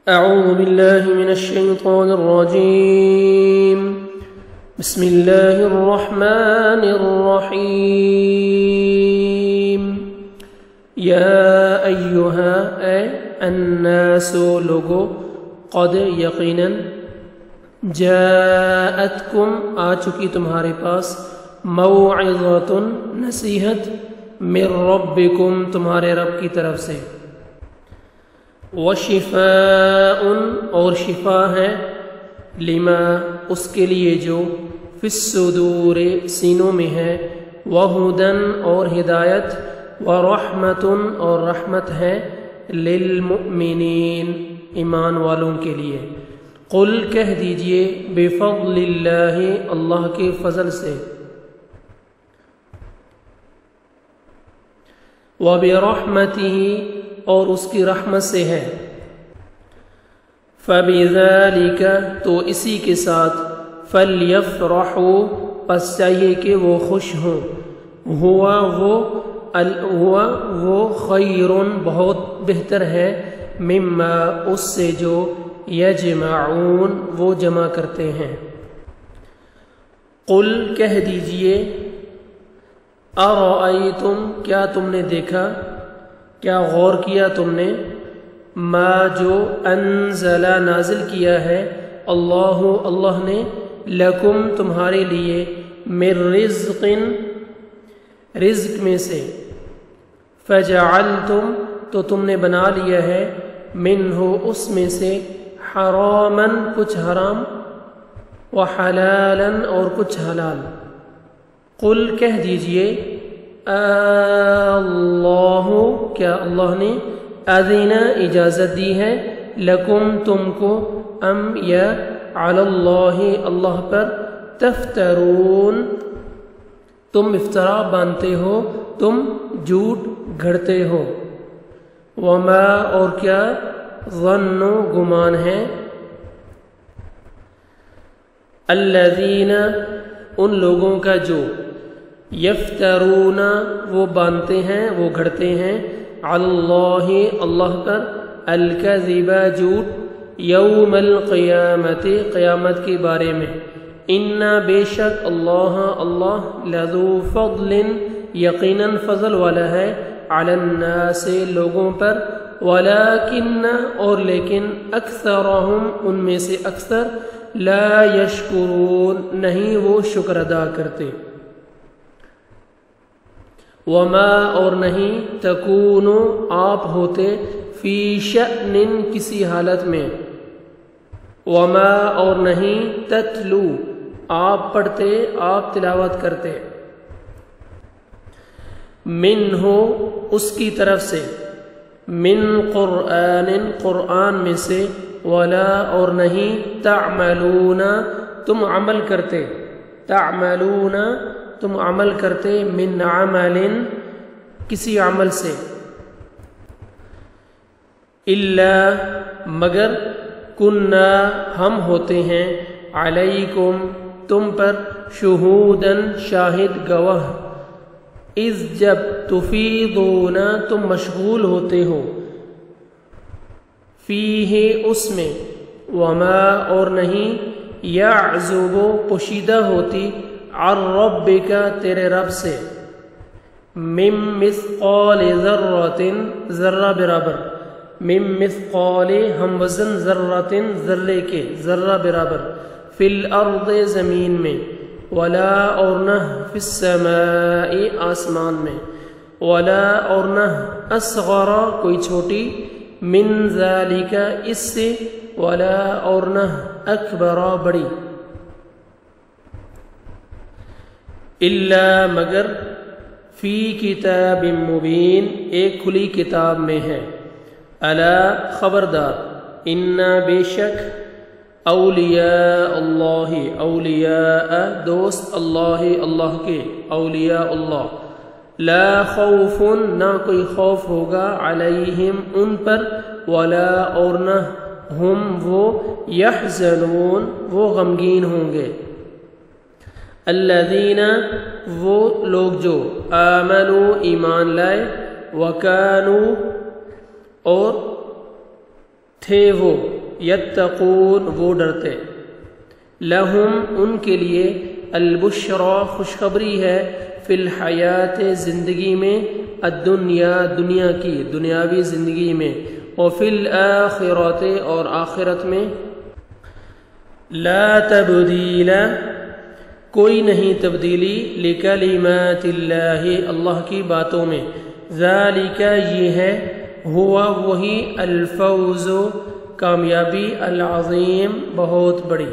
أعوذ بالله من الشيطان الرجيم بسم الله الرحمن الرحيم يا أيها الناس لوگو قد یقیناً جاءتکم آ چکی تمہارے پاس موعظۃ نصیحت من ربکم تمہارے رب کی طرف سے وشفاء اور شفا ہے لما اس کے لیے جو فی الصدور سینوں میں ہے وہدن اور ہدایت ورحمۃ اور رحمت ہے للمؤمنین ایمان والوں کے لیے قل کہہ دیجئے بفضل اللہ اللہ کے فضل سے وبرحمتہ اور اس کی رحمت سے ہے فبذالک تو اسی کے ساتھ فلیفرحوا پس چاہیے کہ وہ خوش ہوں ہوا وہ خیر بہت بہتر ہے مما اس سے جو یجمعون وہ جمع کرتے ہیں قل کہہ دیجئے ارأیتم کیا تم نے دیکھا کیا غور کیا تم نے ما جو انزل نازل کیا ہے اللہ نے لکم تمہارے لیے من رزق میں سے فجعلتم تو تم نے بنا لیا ہے منہ اس میں سے حراما کچھ حرام وحلالا اور کچھ حلال قل کہہ دیجئے اللہ کیا اللہ نے اذن اجازت دی ہے لکم تم کو ام یا علی اللہ اللہ پر تفترون تم افترا باندھتے ہو تم جھوٹ گھڑتے ہو وما اور کیا ظن گمان ہے الذین ان لوگوں کا جو یفترون وہ باندھتے ہیں وہ گھڑتے ہیں علی اللہ اللہ پر الکذب جھوٹ یوم القیامت قیامت کے بارے میں ان بے شک اللہ لذو فضل یقیناً فضل والا ہے علی الناس لوگوں پر ولیکن اور لیکن اکثرہم ان میں سے اکثر لا یشکرون نہیں وہ شکر ادا کرتے وما اور نہیں تکونو آپ ہوتے فی شأن کسی حالت میں وما اور نہیں تتلو آپ پڑھتے آپ تلاوت کرتے من ہو اس کی طرف سے من قرآن میں سے ولا اور نہیں تعملون تم عمل کرتے من عمل کسی عمل سے الا مگر کننا ہم ہوتے ہیں علیکم تم پر شہودن شاہد گواہ اذ جب تفیضون تم مشغول ہوتے ہو فیہ اس میں وما اور نہیں یعزب پوشیدہ ہوتی عن ربک تیرے رب سے من مثقال ذرۃ ذرہ برابر من مثقال ہم وزن ذرۃ ذرے کے ذرہ برابر فی الارض زمین میں ولا اور نہ فی السماء آسمان میں ولا اور نہ اصغر کوئی چھوٹی من ذالک اس سے ولا اور نہ اکبر بڑی الا مگر فی کتاب مبین ایک کھلی کتاب میں ہے الا خبردار ان بے شک اولیاء اللہ اولیاء دوست اللہ کے اولیاء اللہ لا خوف نہ کوئی خوف ہوگا علیہم ان پر ولا اور نہ ہم وہ یحزنون وہ غمگین ہوں گے الذین وہ لوگ جو آمنوا ایمان لائے وکانوا اور تھے وہ یتقون وہ ڈرتے، لہم ان کے لیے البشرا خوشخبری ہے، فی الحیات زندگی میں، الدنیا دنیا کی دنیاوی زندگی میں، وفی الآخرات اور آخرت میں، لا تبدیل کوئی نہیں تبدیلی، لکلمات اللہ اللہ کی باتوں میں، ذالک یہ ہے، ہوا وہی، الفوز کامیابی، العظیم بہت بڑی۔